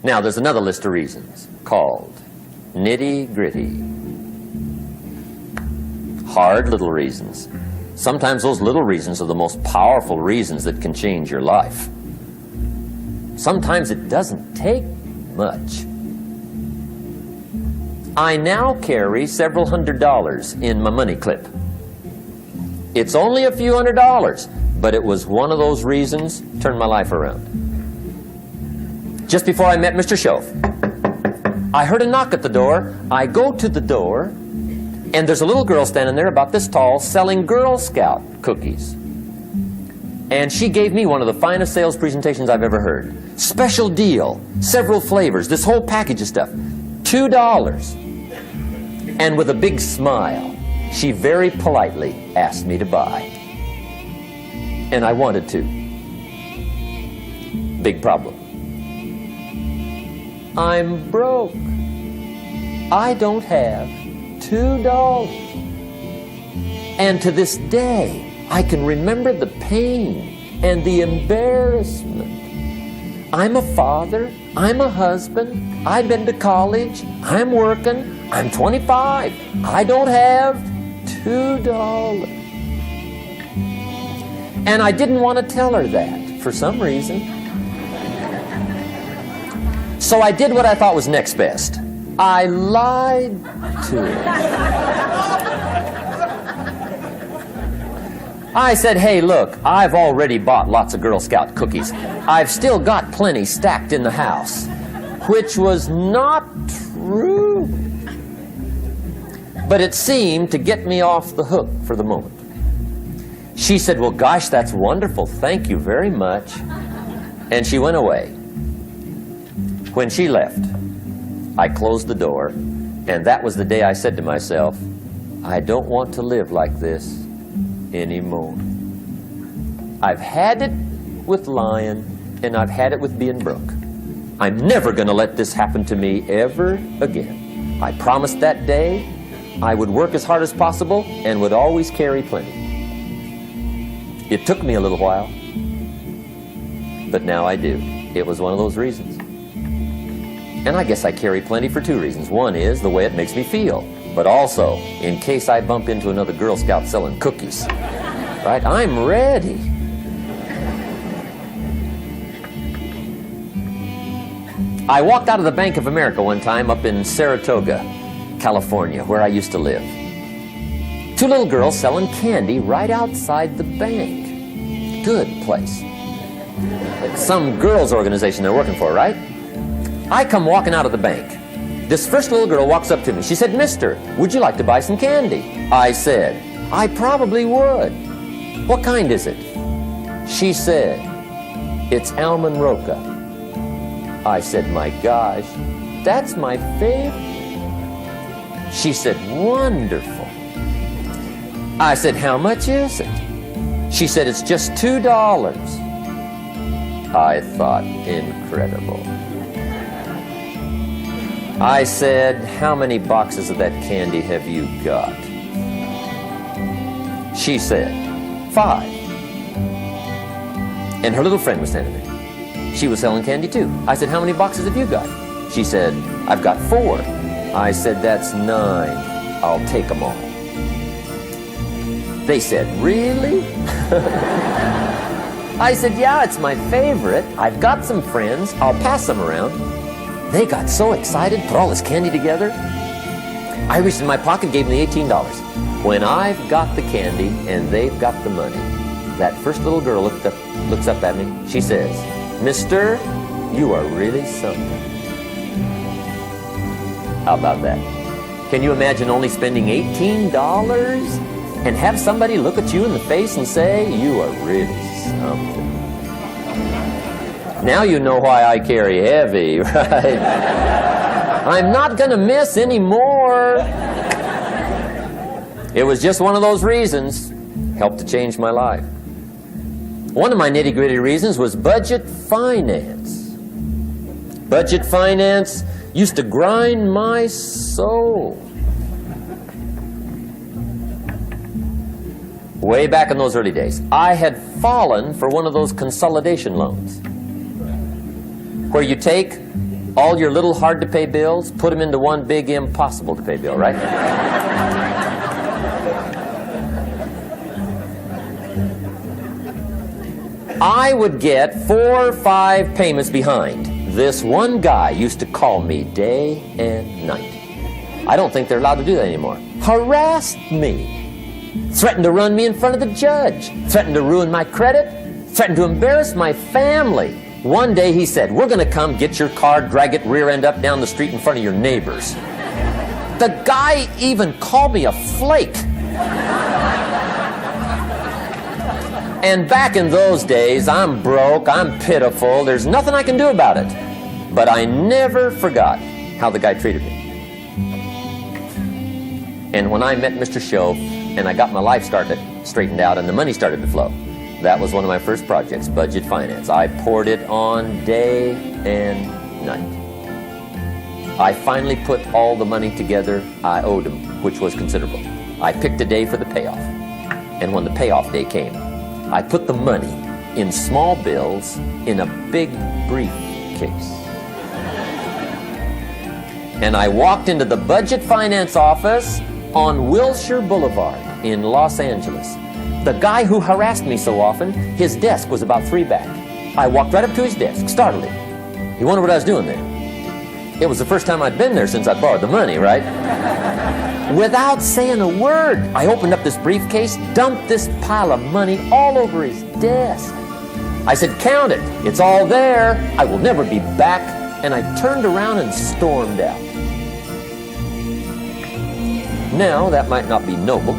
Now, there's another list of reasons called nitty-gritty. Hard little reasons. Sometimes those little reasons are the most powerful reasons that can change your life. Sometimes it doesn't take much. I now carry several $100s in my money clip. It's only a few $100s, but it was one of those reasons turned my life around. Just before I met Mr. Shoaff, I heard a knock at the door. I go to the door, and there's a little girl standing there about this tall selling Girl Scout cookies. And she gave me one of the finest sales presentations I've ever heard. Special deal, several flavors, this whole package of stuff, $2. And with a big smile, she very politely asked me to buy. And I wanted to. Big problem. I'm broke. I don't have $2. And to this day, I can remember the pain and the embarrassment. I'm a father. I'm a husband. I've been to college. I'm working. I'm 25. I don't have $2. And I didn't want to tell her that for some reason. So I did what I thought was next best. I lied to her. I said, hey, look, I've already bought lots of Girl Scout cookies. I've still got plenty stacked in the house, which was not true. But it seemed to get me off the hook for the moment. She said, well, gosh, that's wonderful. Thank you very much. And she went away. When she left, I closed the door, and that was the day I said to myself, I don't want to live like this anymore. I've had it with lying, and I've had it with being broke. I'm never going to let this happen to me ever again. I promised that day I would work as hard as possible and would always carry plenty. It took me a little while, but now I do. It was one of those reasons. And I guess I carry plenty for two reasons. One is the way it makes me feel, but also in case I bump into another Girl Scout selling cookies. Right? I'm ready. I walked out of the Bank of America one time up in Saratoga, California, where I used to live. Two little girls selling candy right outside the bank. Good place. Some girls' organization they're working for, right? I come walking out of the bank. This first little girl walks up to me. She said, Mister, would you like to buy some candy? I said, I probably would. What kind is it? She said, it's Almond Roca. I said, my gosh, that's my favorite. She said, wonderful. I said, how much is it? She said, it's just $2. I thought, incredible. I said, how many boxes of that candy have you got? She said, 5. And her little friend was standing there. She was selling candy too. I said, how many boxes have you got? She said, I've got 4. I said, that's 9. I'll take them all. They said, really? I said, yeah, it's my favorite. I've got some friends. I'll pass them around. They got so excited, put all this candy together. I reached in my pocket, gave them the $18. When I've got the candy and they've got the money, that first little girl looks up at me. She says, Mister, you are really something. How about that? Can you imagine only spending $18 and have somebody look at you in the face and say, you are really something? Now you know why I carry heavy, right? I'm not going to miss anymore. It was just one of those reasons. Helped to change my life. One of my nitty-gritty reasons was budget finance. Budget finance used to grind my soul. Way back in those early days, I had fallen for one of those consolidation loans, where you take All your little hard-to-pay bills, put them into one big impossible-to-pay bill, right? I would get 4 or 5 payments behind. This one guy used to call me day and night. I don't think they're allowed to do that anymore. Harassed me. Threatened to run me in front of the judge. Threatened to ruin my credit. Threatened to embarrass my family. One day he said, "We're going to come get your car, drag it rear end up down the street in front of your neighbors." The guy even called me a flake. And back in those days, I'm broke, I'm pitiful, there's nothing I can do about it. But I never forgot how the guy treated me. And when I met Mr. Shoaff and I got my life straightened out and the money started to flow, that was one of my first projects, budget finance. I poured it on day and night. I finally put all the money together I owed him, which was considerable. I picked a day for the payoff. And when the payoff day came, I put the money in small bills in a big briefcase. And I walked into the budget finance office on Wilshire Boulevard in Los Angeles. The guy who harassed me so often, his desk was about 3 back. I walked right up to his desk, startled him. He wondered what I was doing there. It was the first time I'd been there since I borrowed the money, right? Without saying a word, I opened up this briefcase, dumped this pile of money all over his desk. I said, "Count it. It's all there. I will never be back." And I turned around and stormed out. Now, that might not be noble,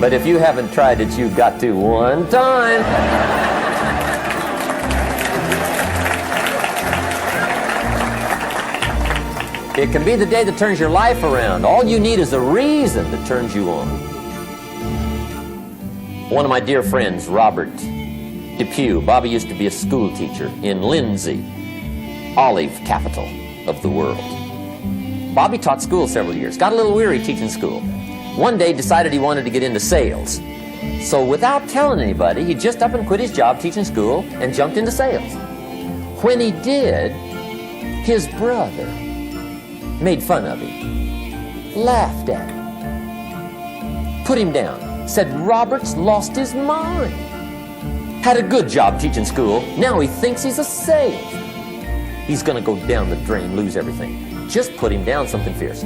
but if you haven't tried it, you've got to one time. It can be the day that turns your life around. All you need is a reason that turns you on. One of my dear friends, Robert Depew, Bobby used to be a school teacher in Lindsay, olive capital of the world. Bobby taught school several years, got a little weary teaching school. One day decided he wanted to get into sales. So without telling anybody, he just up and quit his job teaching school and jumped into sales. When he did, his brother made fun of him, laughed at him, put him down, said Robert's lost his mind. Had a good job teaching school, now he thinks he's a sage. He's gonna go down the drain, lose everything. Just put him down something fierce.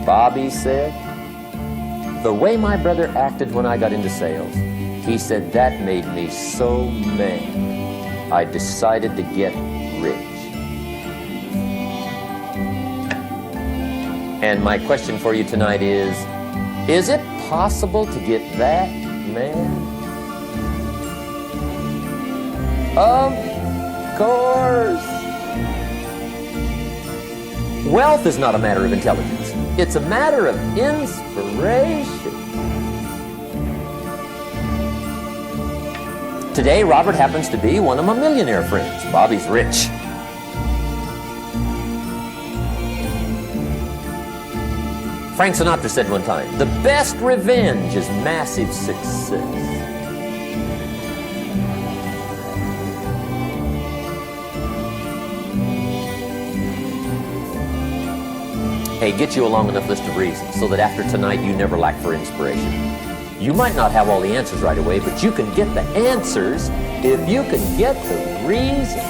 Bobby said, "The way my brother acted when I got into sales," he said, "that made me so mad. I decided to get rich." And my question for you tonight is it possible to get that mad? Of course. Wealth is not a matter of intelligence. It's a matter of inspiration. Today, Robert happens to be one of my millionaire friends. Bobby's rich. Frank Sinatra said one time, "The best revenge is massive success." Hey, get you a long enough list of reasons so that after tonight you never lack for inspiration. You might not have all the answers right away, but you can get the answers if you can get the reasons.